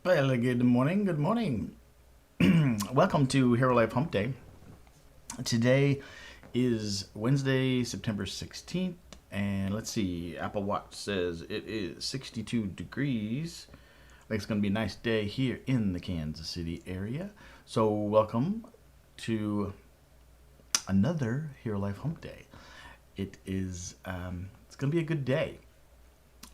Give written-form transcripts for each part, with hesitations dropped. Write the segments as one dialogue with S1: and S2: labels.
S1: Well, good morning, good morning. Welcome to Hero Life Hump Day. Today is Wednesday, September 16th, and let's see, Apple Watch says it is 62 degrees. I think it's going to be a nice day here in the Kansas City area. So welcome to another Hero Life Hump Day. It's going to be a good day.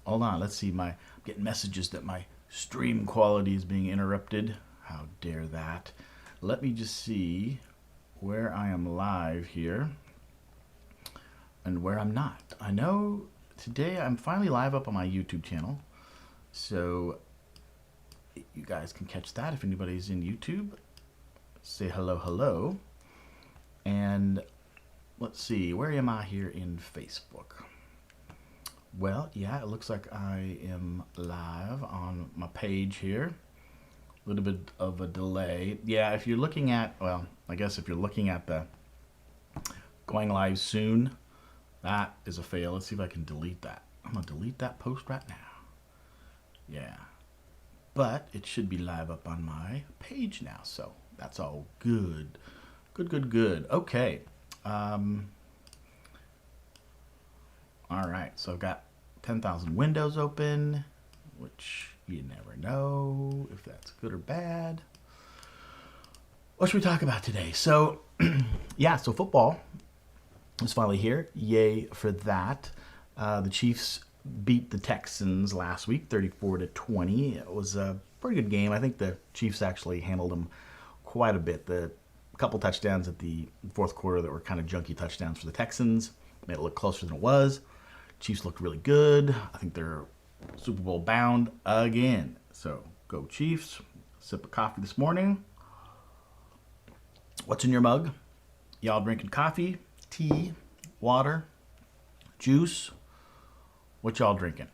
S1: Hold on, let's see, I'm getting messages that my stream quality is being interrupted. How dare that? Let me just see where I am live here and where I'm not. I know today I'm finally live up on my YouTube channel, so you guys can catch that if anybody's in YouTube. Say hello. And let's see, where am I here in Facebook? Well, yeah, it looks like I am live on my page here. A little bit of a delay. Yeah, if you're looking at, well, I guess if you're looking at the going live soon, that is a fail. Let's see if I can delete that. I'm going to delete that post right now. Yeah. But it should be live up on my page now, so that's all good. Good. Okay. All right, so I've got 10,000 windows open, which you never know if that's good or bad. What should we talk about today? So, yeah, so football is finally here. Yay for that. The Chiefs beat the Texans last week, 34-20. It was a pretty good game. I think the Chiefs actually handled them quite a bit. The couple touchdowns at the fourth quarter that were kind of junky touchdowns for the Texans made it look closer than it was. Chiefs looked really good. I think they're Super Bowl bound again. So go Chiefs. Sip of coffee this morning. What's in your mug? Y'all drinking coffee, tea, water, juice? What y'all drinking?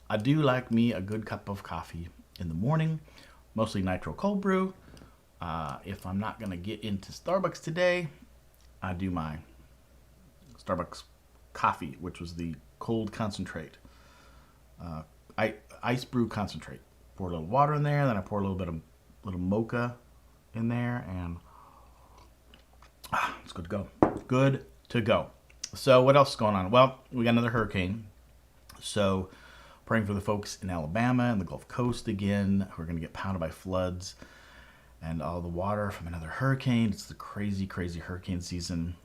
S1: I do like me a good cup of coffee in the morning, mostly nitro cold brew. If I'm not going to get into Starbucks today, I do my Starbucks coffee, which was the cold concentrate. Ice brew concentrate. Pour a little water in there, then I pour a little bit of little mocha in there, and it's good to go. Good to go. So what else is going on? Well, we got another hurricane. So praying for the folks in Alabama and the Gulf Coast again who are going to get pounded by floods and all the water from another hurricane. It's the crazy hurricane season.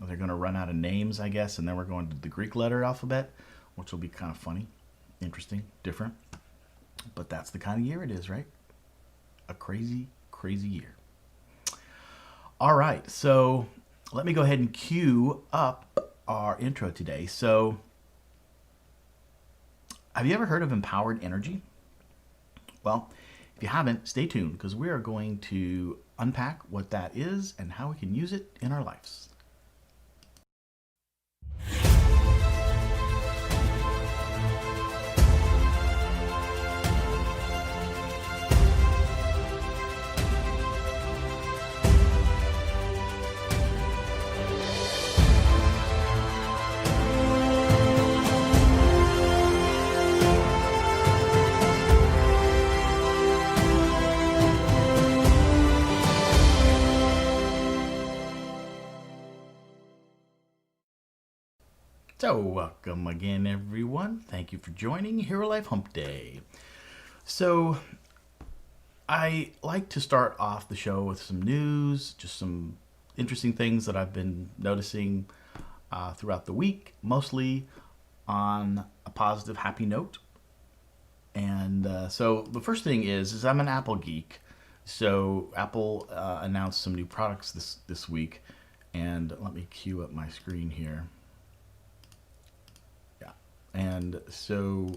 S1: They're going to run out of names, I guess, and then we're going to the Greek letter alphabet, which will be kind of funny, interesting, different. But that's the kind of year it is, right? A crazy year. All right, so let me go ahead and cue up our intro today. So, have you ever heard of empowered energy? Well, if you haven't, stay tuned, because we are going to unpack what that is and how we can use it in our lives. So welcome again, everyone. Thank you for joining Hero Life Hump Day. So I like to start off the show with some news, just some interesting things that I've been noticing throughout the week, mostly on a positive, happy note. And so the first thing is I'm an Apple geek. So Apple announced some new products this week. And let me cue up my screen here. And so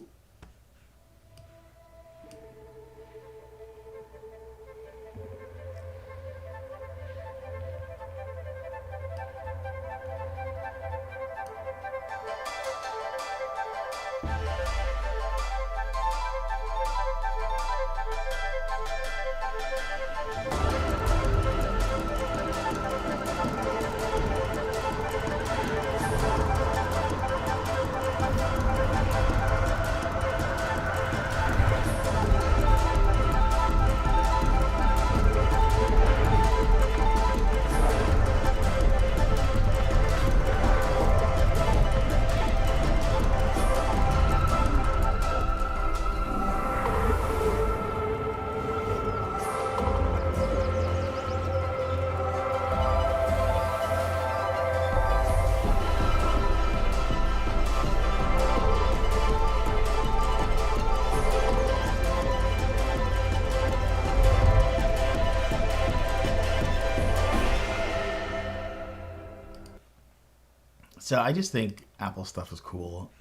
S1: So I just think Apple stuff is cool.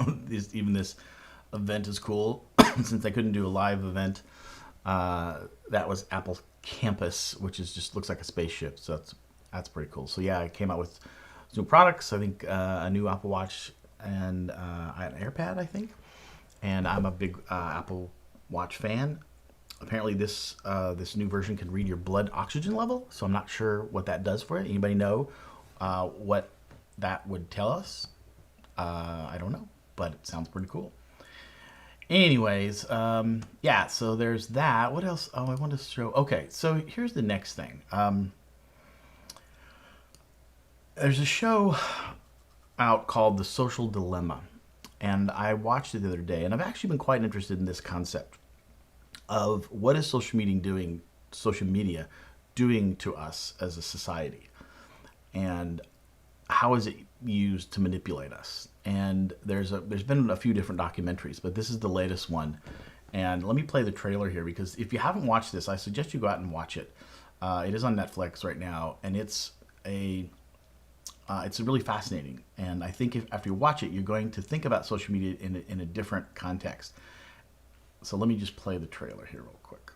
S1: Even this event is cool. Since I couldn't do a live event, that was Apple Campus, which is just looks like a spaceship. So that's pretty cool. So yeah, I came out with some products. I think a new Apple Watch and an AirPad, I think. And I'm a big Apple Watch fan. Apparently, this new version can read your blood oxygen level. So I'm not sure what that does for it. Anybody know what that would tell us? I don't know, but it sounds pretty cool. Anyways, yeah, so there's that. What else? Oh, I want to show. Okay, so here's the next thing. There's a show out called The Social Dilemma, and I watched it the other day, and I've actually been quite interested in this concept of what is social media doing to us as a society, and how is it used to manipulate us. And there's been a few different documentaries, but this is the latest one. And let me play the trailer here, because if you haven't watched this, I suggest you go out and watch it. It is on Netflix right now, and it's really fascinating. And I think after you watch it, you're going to think about social media in a different context. So let me just play the trailer here real quick.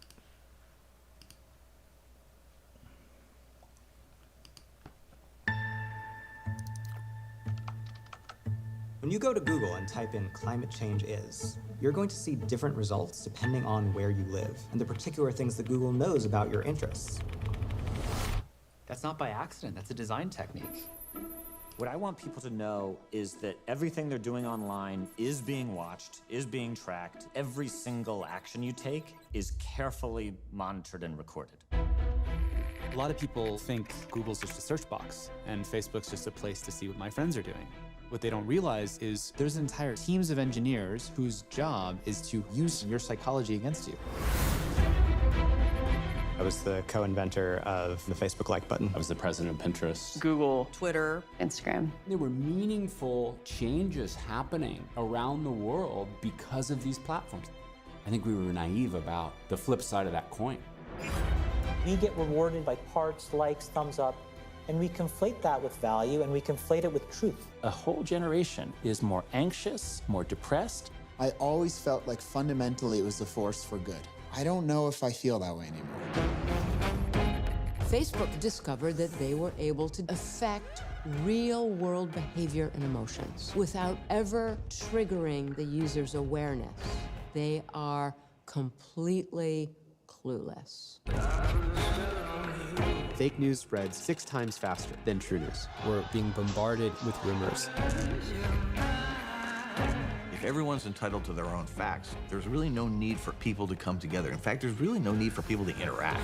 S2: When you go to Google and type in climate change is, you're going to see different results depending on where you live and the particular things that Google knows about your interests.
S3: That's not by accident, that's a design technique.
S4: What I want people to know is that everything they're doing online is being watched, is being tracked. Every single action you take is carefully monitored and recorded.
S3: A lot of people think Google's just a search box and Facebook's just a place to see what my friends are doing. What they don't realize is there's entire teams of engineers whose job is to use your psychology against you.
S2: I was the co-inventor of the Facebook like button.
S5: I was the president of Pinterest,
S6: Google, Twitter, Instagram.
S5: There were meaningful changes happening around the world because of these platforms. I think we were naive about the flip side of that coin.
S7: We get rewarded by hearts, likes, thumbs up, and we conflate that with value, and we conflate it with truth.
S4: A whole generation is more anxious, more depressed.
S8: I always felt like fundamentally it was a force for good. I don't know if I feel that way anymore.
S9: Facebook discovered that they were able to affect real-world behavior and emotions without ever triggering the user's awareness. They are completely clueless.
S10: Fake news spreads 6 times faster than true news. We're being bombarded with rumors.
S11: If everyone's entitled to their own facts, there's really no need for people to come together. In fact, there's really no need for people to interact.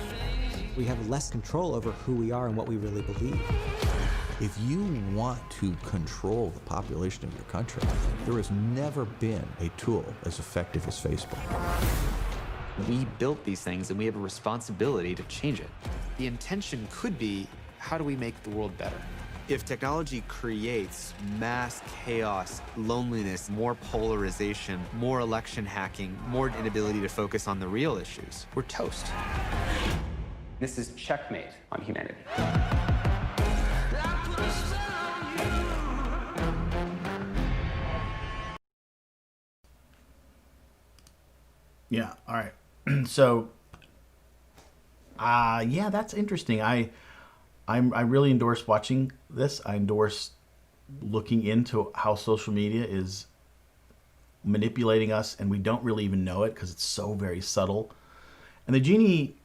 S2: We have less control over who we are and what we really believe.
S11: If you want to control the population of your country, there has never been a tool as effective as Facebook.
S3: We built these things and we have a responsibility to change it.
S10: The intention could be, how do we make the world better? If technology creates mass chaos, loneliness, more polarization, more election hacking, more inability to focus on the real issues, we're toast.
S12: This is checkmate on humanity.
S1: Yeah, all right. So, yeah, that's interesting. I really endorse watching this. I endorse looking into how social media is manipulating us, and we don't really even know it because it's so very subtle. And the genie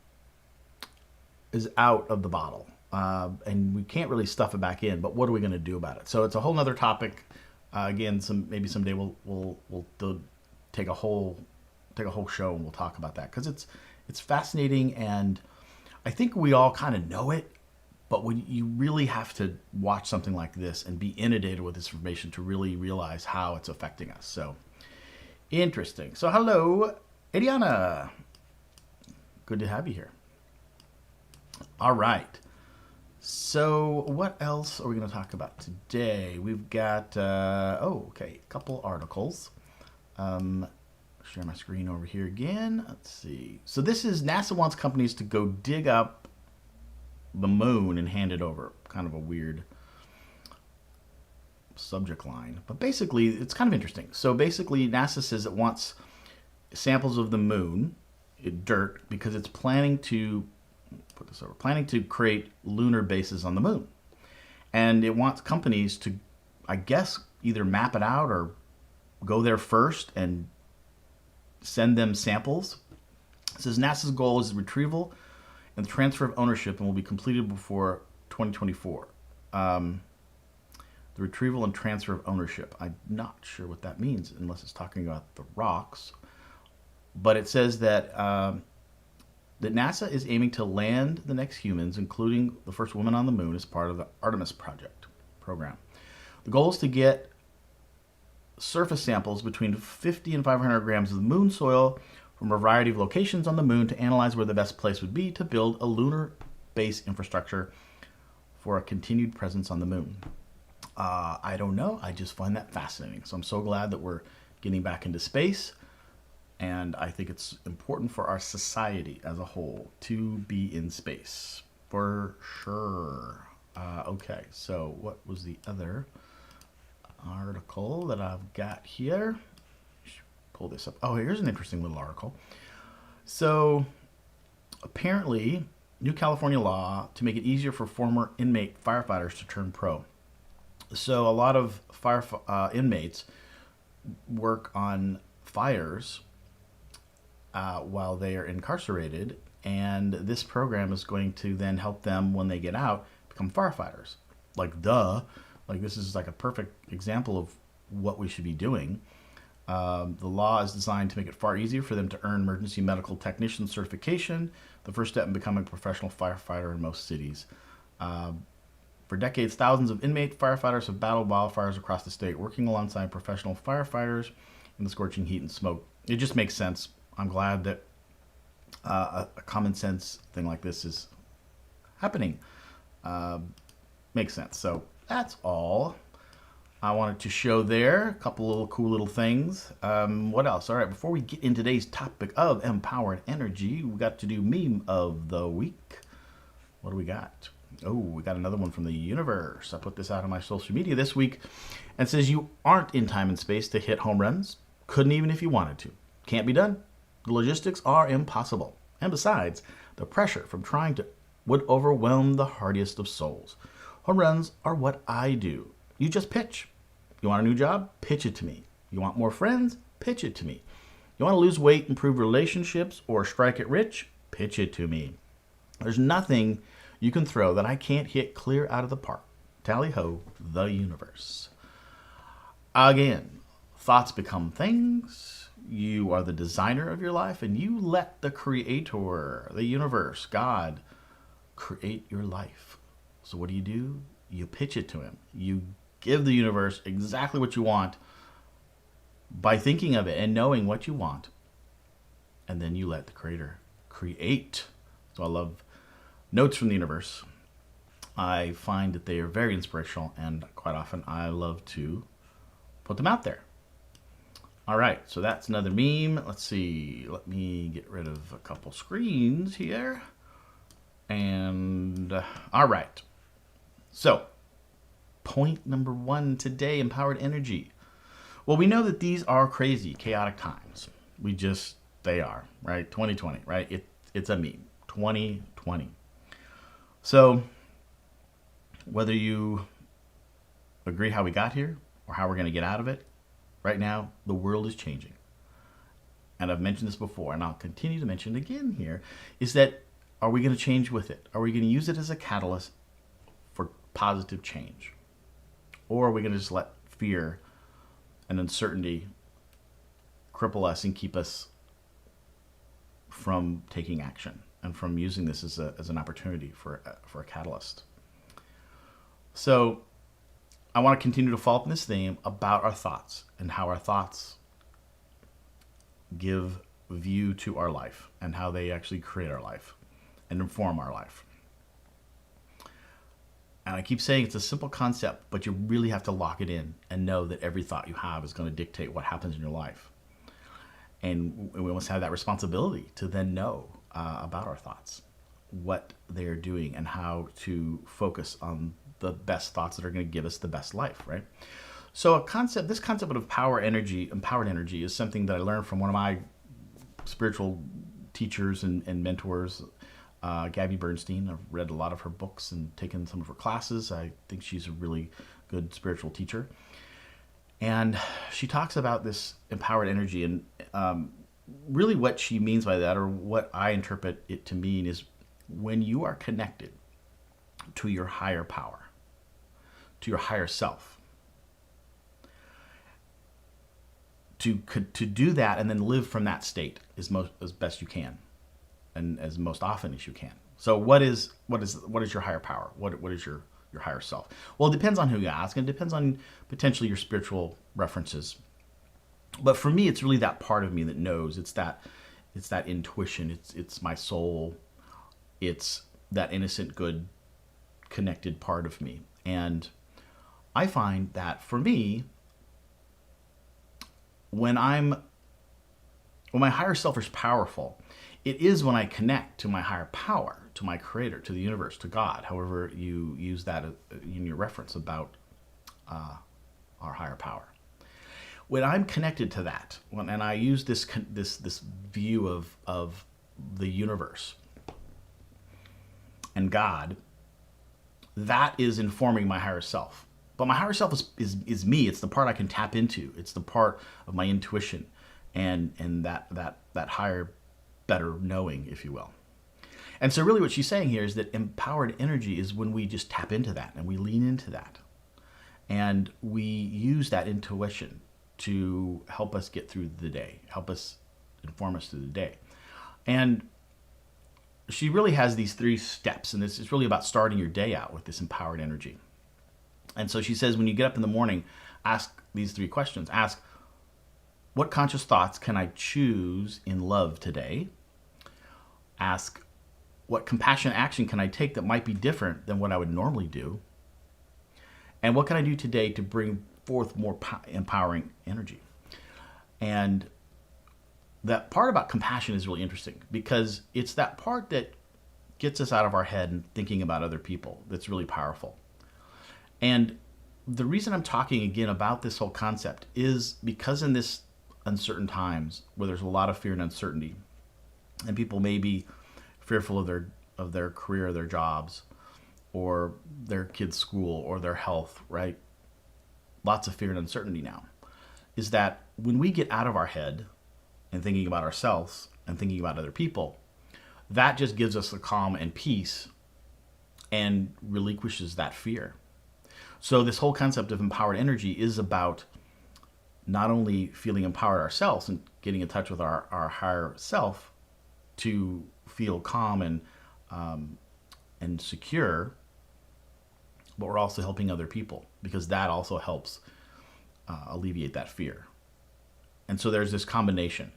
S1: is out of the bottle, and we can't really stuff it back in. But what are we going to do about it? So it's a whole nother topic. Again, maybe someday we'll take a whole show and we'll talk about that, because it's fascinating, and I think we all kind of know it, but when you really have to watch something like this and be inundated with this information to really realize how it's affecting us. So interesting. So hello, Adiana. Good to have you here. All right. So what else are we going to talk about today? We've got, a couple articles. Share my screen over here again. Let's see. So this is NASA wants companies to go dig up the moon and hand it over. Kind of a weird subject line. But basically, it's kind of interesting. So basically, NASA says it wants samples of the moon, dirt, because it's planning to create lunar bases on the moon. And it wants companies to, I guess, either map it out or go there first and send them samples. It says NASA's goal is the retrieval and the transfer of ownership and will be completed before 2024. The retrieval and transfer of ownership. I'm not sure what that means unless it's talking about the rocks. But it says that that NASA is aiming to land the next humans, including the first woman on the moon, as part of the Artemis program. The goal is to get surface samples between 50 and 500 grams of the moon soil from a variety of locations on the moon to analyze where the best place would be to build a lunar base infrastructure for a continued presence on the moon. I don't know. I just find that fascinating. So I'm so glad that we're getting back into space. And I think it's important for our society as a whole to be in space. For sure. Okay, so what was the other article that I've got here? Pull this up. Oh, here's an interesting little article. So apparently, new California law to make it easier for former inmate firefighters to turn pro. So a lot of inmates work on fires while they are incarcerated, and this program is going to then help them when they get out become firefighters. Like, duh. Like, this is like a perfect example of what we should be doing. The law is designed to make it far easier for them to earn emergency medical technician certification, the first step in becoming a professional firefighter in most cities. For decades, thousands of inmate firefighters have battled wildfires across the state, working alongside professional firefighters in the scorching heat and smoke. It just makes sense. I'm glad that a common sense thing like this is happening. Makes sense. So that's all I wanted to show there. A couple little cool little things. What else? All right, before we get into today's topic of empowered energy, we got to do meme of the week. What do we got? Oh, we got another one from the universe. I put this out on my social media this week and says you aren't in time and space to hit home runs. Couldn't even if you wanted to. Can't be done. The logistics are impossible. And besides, the pressure from trying to would overwhelm the hardiest of souls. Home runs are what I do. You just pitch. You want a new job? Pitch it to me. You want more friends? Pitch it to me. You want to lose weight, improve relationships, or strike it rich? Pitch it to me. There's nothing you can throw that I can't hit clear out of the park. Tally ho, the universe. Again, thoughts become things. You are the designer of your life, and you let the creator, the universe, God, create your life. So what do? You pitch it to him. You give the universe exactly what you want by thinking of it and knowing what you want. And then you let the creator create. So I love notes from the universe. I find that they are very inspirational, and quite often I love to put them out there. All right, so that's another meme. Let's see. Let me get rid of a couple screens here. And all right. So, point number 1 today, empowered energy. Well, we know that these are crazy, chaotic times. They are, right? 2020, right? It's a meme. 2020. So, whether you agree how we got here or how we're going to get out of it, right now, the world is changing. And I've mentioned this before, and I'll continue to mention it again here, is that are we going to change with it? Are we going to use it as a catalyst for positive change? Or are we going to just let fear and uncertainty cripple us and keep us from taking action and from using this as an opportunity for a catalyst? So I want to continue to follow up in this theme about our thoughts and how our thoughts give view to our life and how they actually create our life and inform our life. And I keep saying it's a simple concept, but you really have to lock it in and know that every thought you have is going to dictate what happens in your life. And we must have that responsibility to then know about our thoughts, what they're doing, and how to focus on the best thoughts that are going to give us the best life, right? So this concept of empowered energy is something that I learned from one of my spiritual teachers and mentors, Gabby Bernstein. I've read a lot of her books and taken some of her classes. I think she's a really good spiritual teacher. And she talks about this empowered energy, and really what she means by that, or what I interpret it to mean, is when you are connected to your higher power, to your higher self, to do that and then live from that state as best you can, and as most often as you can. So what is your higher power? What is your higher self? Well, it depends on who you ask, and it depends on potentially your spiritual references. But for me, it's really that part of me that knows. It's that intuition. It's my soul. It's that innocent, good, connected part of me. And I find that for me, when my higher self is powerful, it is when I connect to my higher power, to my creator, to the universe, to God, however you use that in your reference about our higher power. When I'm connected to that, and I use this view of the universe and God, that is informing my higher self. But my higher self is me. It's the part I can tap into. It's the part of my intuition and that higher, better knowing, if you will. And so really what she's saying here is that empowered energy is when we just tap into that and we lean into that. And we use that intuition to help us get through the day, help us inform us through the day. And she really has these 3 steps, and this is really about starting your day out with this empowered energy. And so she says, when you get up in the morning, ask these 3 questions. Ask, what conscious thoughts can I choose in love today? Ask, what compassionate action can I take that might be different than what I would normally do? And what can I do today to bring forth more empowering energy? And that part about compassion is really interesting, because it's that part that gets us out of our head and thinking about other people that's really powerful. And the reason I'm talking again about this whole concept is because in this uncertain times where there's a lot of fear and uncertainty, and people may be fearful of their career, their jobs, or their kids' school, or their health, right? Lots of fear and uncertainty now. Is that when we get out of our head and thinking about ourselves and thinking about other people, that just gives us the calm and peace and relinquishes that fear. So this whole concept of empowered energy is about not only feeling empowered ourselves and getting in touch with our higher self to feel calm and secure, but we're also helping other people, because that also helps alleviate that fear. And so there's this combination.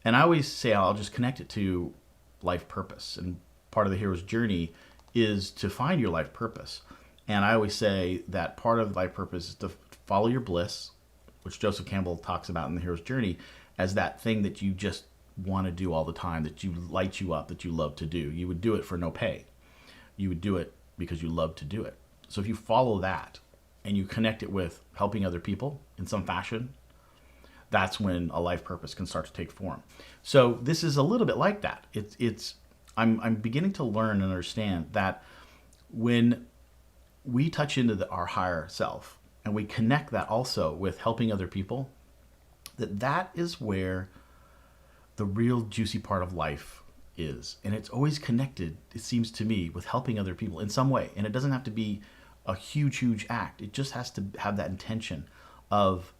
S1: And I always say I'll just connect it to life purpose. And part of the hero's journey is to find your life purpose. And I always say that part of life purpose is to follow your bliss, which Joseph Campbell talks about in the hero's journey, as that thing that you just want to do all the time, that you light you up, that you love to do. You would do it for no pay. You would do it because you love to do it. So if you follow that and you connect it with helping other people in some fashion, that's when a life purpose can start to take form. So this is a little bit like that. I'm beginning to learn and understand that when we touch into our higher self and we connect that also with helping other people, that is where the real juicy part of life is. And it's always connected, it seems to me, with helping other people in some way. And it doesn't have to be a huge act. It just has to have that intention of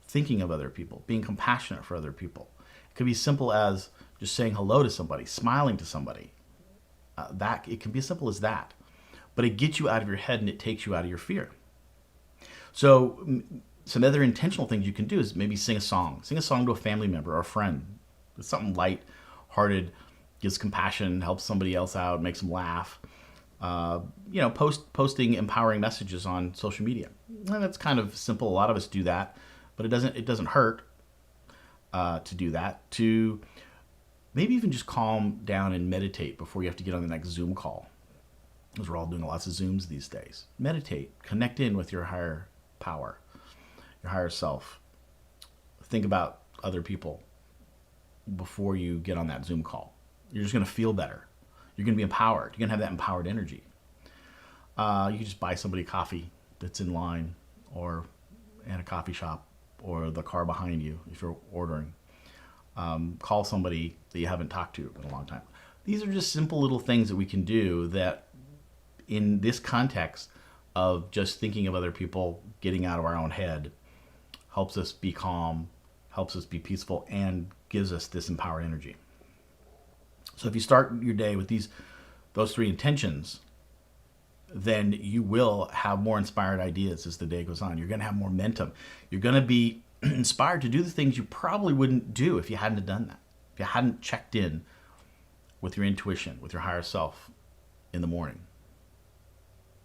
S1: thinking of other people, being compassionate for other people. It could be simple as just saying hello to somebody, smiling to somebody. That it can be as simple as that. But it gets you out of your head and it takes you out of your fear. So some other intentional things you can do is maybe sing a song. Sing a song to a family member or a friend. It's something light-hearted, gives compassion, helps somebody else out, makes them laugh. Posting empowering messages on social media. And that's kind of simple. A lot of us do that, but it doesn't hurt to do that. To maybe even just calm down and meditate before you have to get on the next Zoom call, because we're all doing lots of Zooms these days. Meditate, connect in with your higher power, your higher self. Think about other people before you get on that Zoom call. You're just going to feel better. You're going to be empowered. You're going to have that empowered energy. You can just buy somebody coffee that's in line or in a coffee shop or the car behind you if you're ordering. Call somebody that you haven't talked to in a long time. These are just simple little things that we can do that in this context of just thinking of other people, getting out of our own head, helps us be calm, helps us be peaceful, and gives us this empowered energy. So if you start your day with those three intentions, then you will have more inspired ideas as the day goes on. You're going to have more momentum. You're going to be inspired to do the things you probably wouldn't do if you hadn't done that, if you hadn't checked in with your intuition, with your higher self in the morning.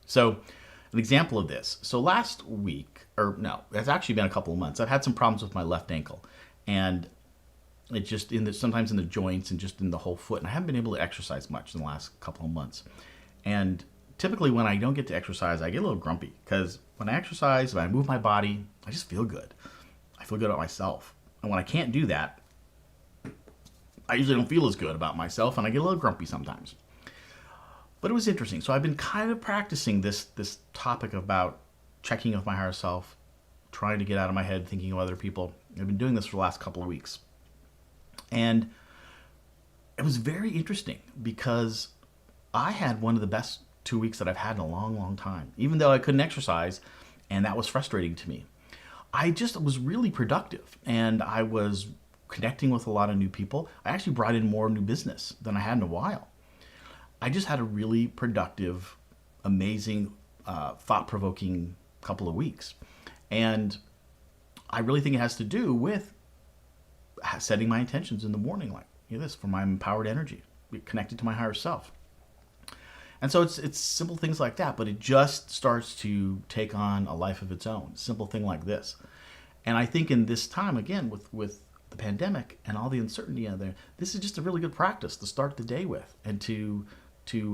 S1: So an example of this. So last week, or no, it's actually been a couple of months, I've had some problems with my left ankle. And it just, sometimes in the joints and just in the whole foot. And I haven't been able to exercise much in the last couple of months. And typically when I don't get to exercise, I get a little grumpy. Because when I exercise, when I move my body, I just feel good. I feel good about myself. And when I can't do that, I usually don't feel as good about myself, and I get a little grumpy sometimes. But it was interesting. So I've been kind of practicing this topic about checking with my higher self, trying to get out of my head, thinking of other people. I've been doing this for the last couple of weeks. And it was very interesting because I had one of the best 2 weeks that I've had in a long, long time, even though I couldn't exercise, and that was frustrating to me. I just was really productive, and I was connecting with a lot of new people. I actually brought in more new business than I had in a while. I just had a really productive, amazing, thought-provoking couple of weeks. And I really think it has to do with setting my intentions in the morning, like this, for my empowered energy, connected to my higher self. And so it's simple things like that, but it just starts to take on a life of its own. Simple thing like this. And I think in this time, again, with the pandemic and all the uncertainty out there, this is just a really good practice to start the day with and to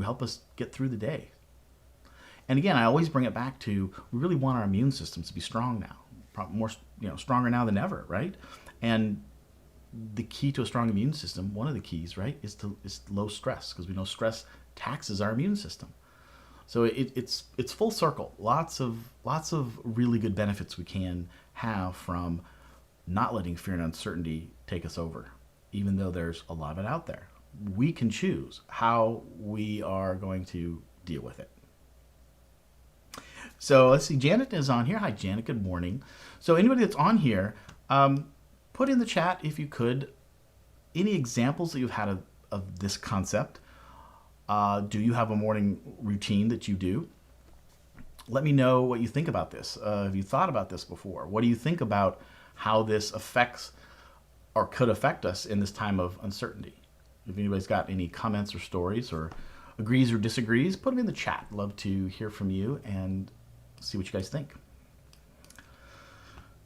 S1: help us get through the day. And again, I always bring it back to, we really want our immune systems to be strong now, more, stronger now than ever, right? And the key to a strong immune system, one of the keys, right, is low stress, because we know stress taxes our immune system. So it's full circle. Lots of really good benefits we can have from not letting fear and uncertainty take us over, even though there's a lot of it out there. We can choose how we are going to deal with it. So let's see, Janet is on here. Hi, Janet. Good morning. So anybody that's on here, put in the chat, if you could, any examples that you've had of this concept. Do you have a morning routine that you do? Let me know what you think about this. Have you thought about this before? What do you think about how this affects or could affect us in this time of uncertainty? If anybody's got any comments or stories or agrees or disagrees, put them in the chat. Love to hear from you and see what you guys think.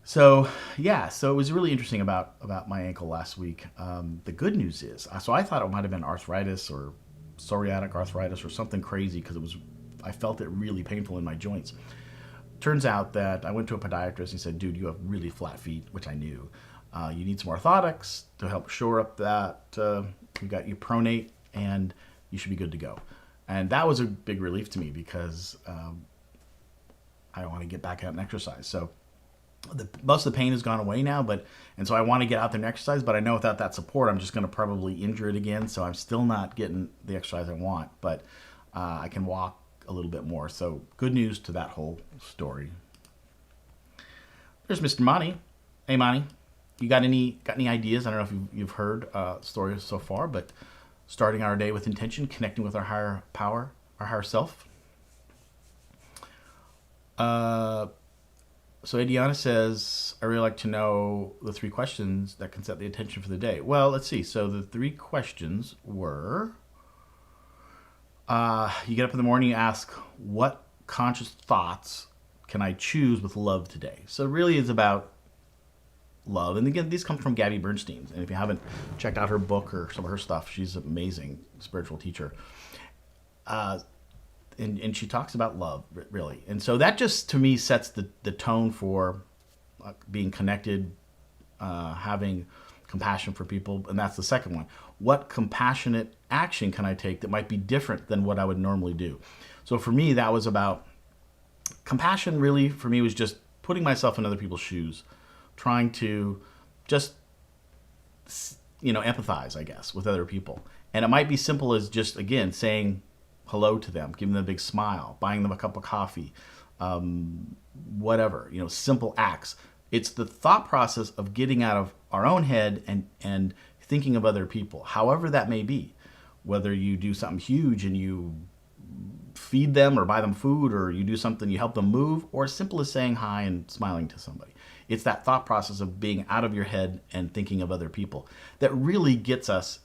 S1: So yeah, so it was really interesting about my ankle last week. The good news is, so I thought it might have been arthritis or psoriatic arthritis or something crazy, because I felt it really painful in my joints. Turns out that I went to a podiatrist and he said, dude, you have really flat feet, which I knew. You need some orthotics to help shore up that. You got you pronate, and you should be good to go. And that was a big relief to me, because I want to get back out and exercise. So most of the pain has gone away now, and so I want to get out there and exercise, but I know without that support, I'm just going to probably injure it again. So I'm still not getting the exercise I want, but I can walk a little bit more. So good news to that whole story. There's Mr. Monty. Hey, Monty, you got any ideas? I don't know if you've heard stories so far, but starting our day with intention, connecting with our higher power, our higher self. So Adiana says, I really like to know the 3 questions that can set the intention for the day. Well, let's see. So the 3 questions were, you get up in the morning, you ask, what conscious thoughts can I choose with love today? So it really is about love. And again, these come from Gabby Bernstein. And if you haven't checked out her book or some of her stuff, she's an amazing spiritual teacher. and she talks about love, really. And so that just, to me, sets the tone for being connected, having compassion for people. And that's the second one. What compassionate action can I take that might be different than what I would normally do? So for me, that was about compassion. Really, for me, was just putting myself in other people's shoes, trying to just, empathize, I guess, with other people. And it might be simple as just, again, saying hello to them, giving them a big smile, buying them a cup of coffee, whatever, simple acts. It's the thought process of getting out of our own head and thinking of other people, however that may be. Whether you do something huge and you feed them or buy them food, or you do something, you help them move, or as simple as saying hi and smiling to somebody. It's that thought process of being out of your head and thinking of other people that really gets us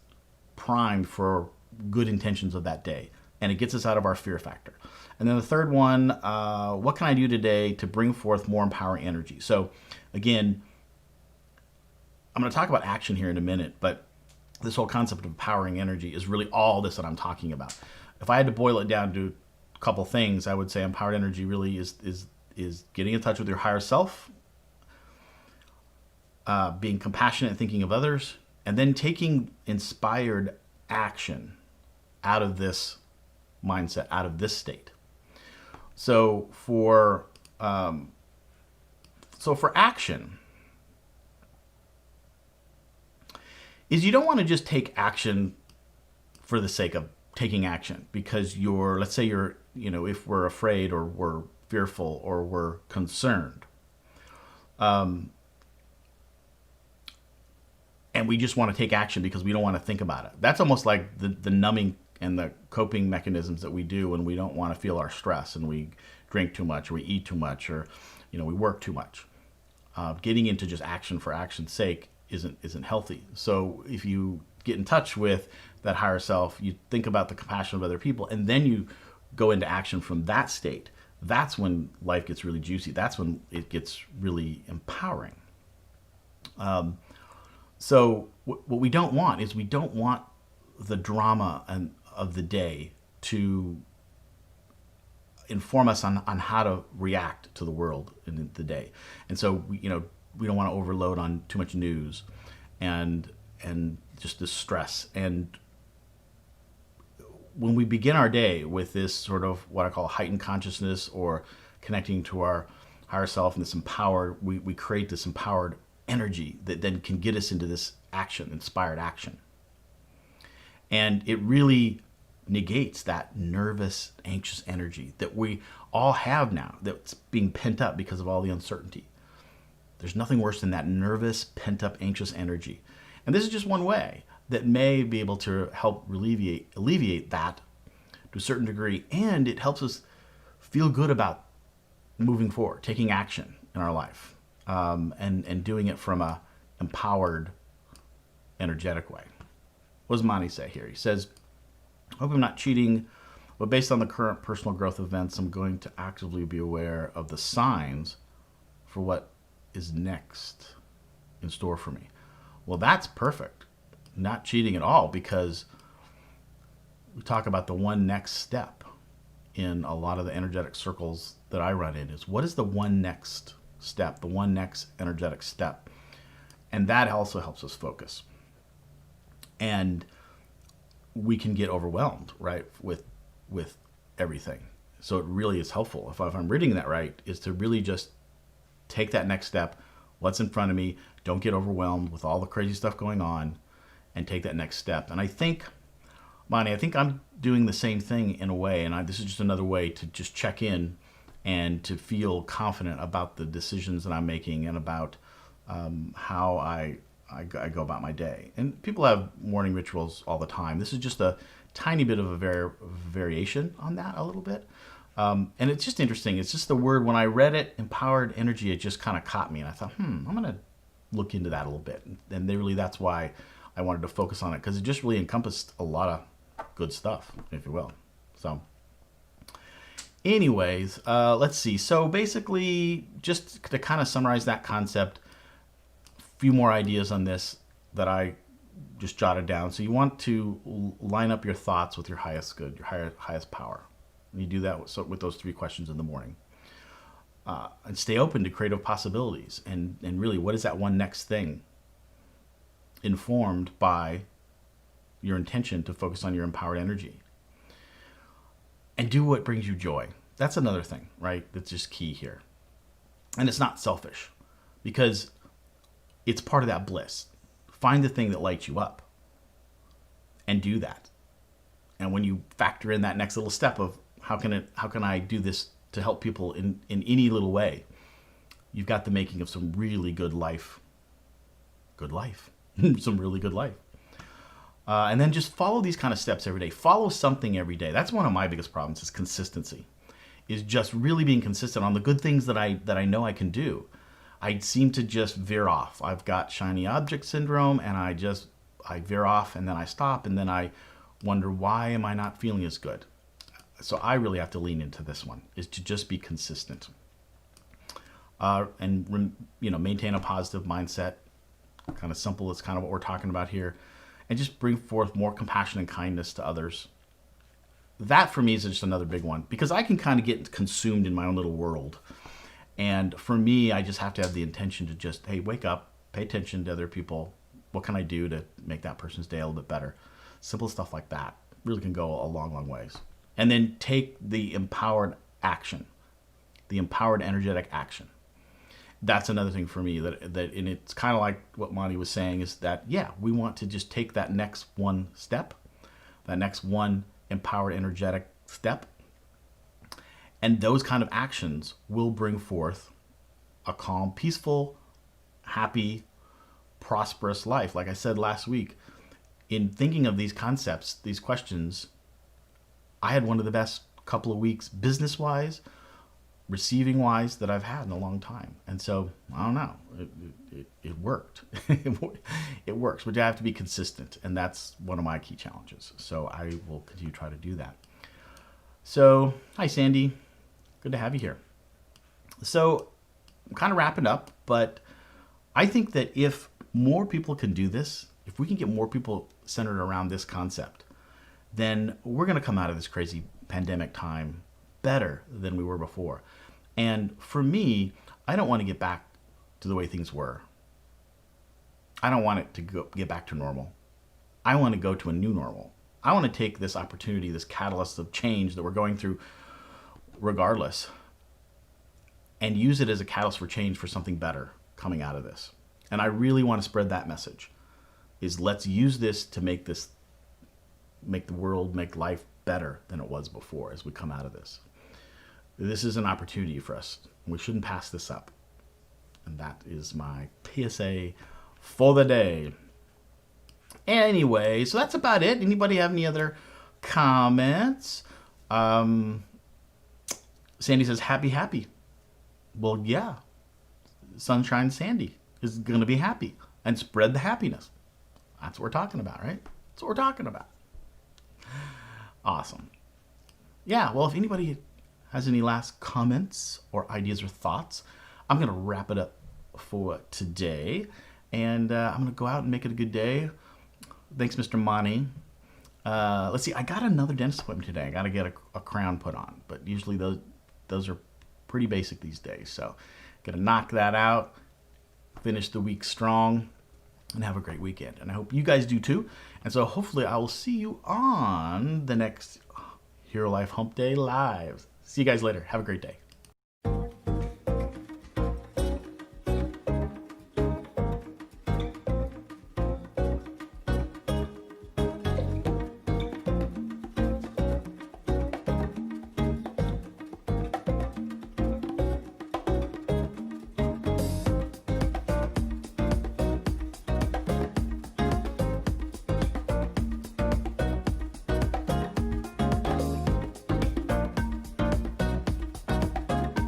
S1: primed for good intentions of that day. And it gets us out of our fear factor. And then the third one, what can I do today to bring forth more empowering energy? So again, I'm going to talk about action here in a minute, but this whole concept of empowering energy is really all this that I'm talking about. If I had to boil it down to a couple things, I would say empowered energy really is getting in touch with your higher self, being compassionate and thinking of others, and then taking inspired action out of this mindset, out of this state. So for action, is you don't want to just take action for the sake of taking action because let's say if we're afraid or we're fearful or we're concerned, and we just want to take action because we don't want to think about it. That's almost like the numbing and the coping mechanisms that we do when we don't want to feel our stress, and we drink too much or we eat too much, or we work too much. Getting into just action for action's sake isn't healthy. So if you get in touch with that higher self, you think about the compassion of other people, and then you go into action from that state, that's when life gets really juicy. That's when it gets really empowering. So what we don't want is, we don't want the drama of the day to inform us on how to react to the world in the day. And so we don't want to overload on too much news and just the stress. And when we begin our day with this sort of what I call heightened consciousness, or connecting to our higher self, and this empowered, we create this empowered energy that then can get us into this action, inspired action. And it really negates that nervous, anxious energy that we all have now, that's being pent up because of all the uncertainty. There's nothing worse than that nervous, pent-up, anxious energy. And this is just one way that may be able to help alleviate that to a certain degree. And it helps us feel good about moving forward, taking action in our life, and doing it from a empowered, energetic way. What does Monty say here? He says, I hope I'm not cheating, but based on the current personal growth events, I'm going to actively be aware of the signs for what is next in store for me. Well, that's perfect. Not cheating at all, because we talk about the one next step in a lot of the energetic circles that I run in. Is what is the one next step, the one next energetic step? And that also helps us focus. And we can get overwhelmed, right, with everything. So it really is helpful, if I'm reading that right, is to really just take that next step, what's in front of me, don't get overwhelmed with all the crazy stuff going on, and take that next step. And I think, Monty, I'm doing the same thing in a way, and this is just another way to just check in and to feel confident about the decisions that I'm making, and about how I go about my day. And people have morning rituals all the time. This is just a tiny bit of a variation on that a little bit. And it's just interesting. It's just the word, when I read it, empowered energy, it just kind of caught me. And I thought, I'm going to look into that a little bit. And that's why I wanted to focus on it, because it just really encompassed a lot of good stuff, if you will. So anyways, let's see. So basically, just to kind of summarize that concept, a few more ideas on this that I just jotted down. So you want to line up your thoughts with your highest good, your highest power. And you do that with those 3 questions in the morning. And stay open to creative possibilities. And really, what is that one next thing? Informed by your intention to focus on your empowered energy. And do what brings you joy. That's another thing, right? That's just key here. And it's not selfish, because it's part of that bliss. Find the thing that lights you up and do that. And when you factor in that next little step of how can I do this to help people in any little way, you've got the making of some really good life. Some really good life. And then just follow these kind of steps every day. Follow something every day. That's one of my biggest problems, is consistency. Is just really being consistent on the good things that I know I can do. I seem to just veer off. I've got shiny object syndrome, and I veer off, and then I stop, and then I wonder, why am I not feeling as good? So I really have to lean into this one, is to just be consistent. And maintain a positive mindset. Kind of simple. It's kind of what we're talking about here. And just bring forth more compassion and kindness to others. That for me is just another big one, because I can kind of get consumed in my own little world. And for me, I just have to have the intention to just, hey, wake up, pay attention to other people. What can I do to make that person's day a little bit better? Simple stuff like that really can go a long, long ways. And then take the empowered action, the empowered energetic action. That's another thing for me and it's kind of like what Monty was saying, is that, yeah, we want to just take that next one step, that next one empowered energetic step. And those kind of actions will bring forth a calm, peaceful, happy, prosperous life. Like I said last week, in thinking of these concepts, these questions, I had one of the best couple of weeks business-wise, receiving-wise, that I've had in a long time. And so, I don't know, it worked. It works, but you have to be consistent, and that's one of my key challenges. So I will continue to try to do that. So, hi Sandy, good to have you here. So, I'm kind of wrapping up, but I think that if more people can do this, if we can get more people centered around this concept, then we're going to come out of this crazy pandemic time better than we were before. And for me, I don't want to get back to the way things were. I don't want it to get back to normal. I want to go to a new normal. I want to take this opportunity, this catalyst of change that we're going through regardless, and use it as a catalyst for change, for something better coming out of this. And I really want to spread that message, is let's use this to make the world, make life better than it was before as we come out of this. This is an opportunity for us. We shouldn't pass this up. And that is my PSA for the day. Anyway, so that's about it. Anybody have any other comments? Sandy says, happy. Well, yeah. Sunshine Sandy is going to be happy and spread the happiness. That's what we're talking about, right? That's what we're talking about. Awesome. Yeah, well, if anybody has any last comments or ideas or thoughts, I'm going to wrap it up for today. And I'm going to go out and make it a good day. Thanks, Mr. Monty. Let's see, I got another dentist appointment today. I got to get a crown put on. But usually those are pretty basic these days. So got to knock that out, finish the week strong, and have a great weekend. And I hope you guys do too. And so hopefully I will see you on the next Hero Life Hump Day Live. See you guys later. Have a great day.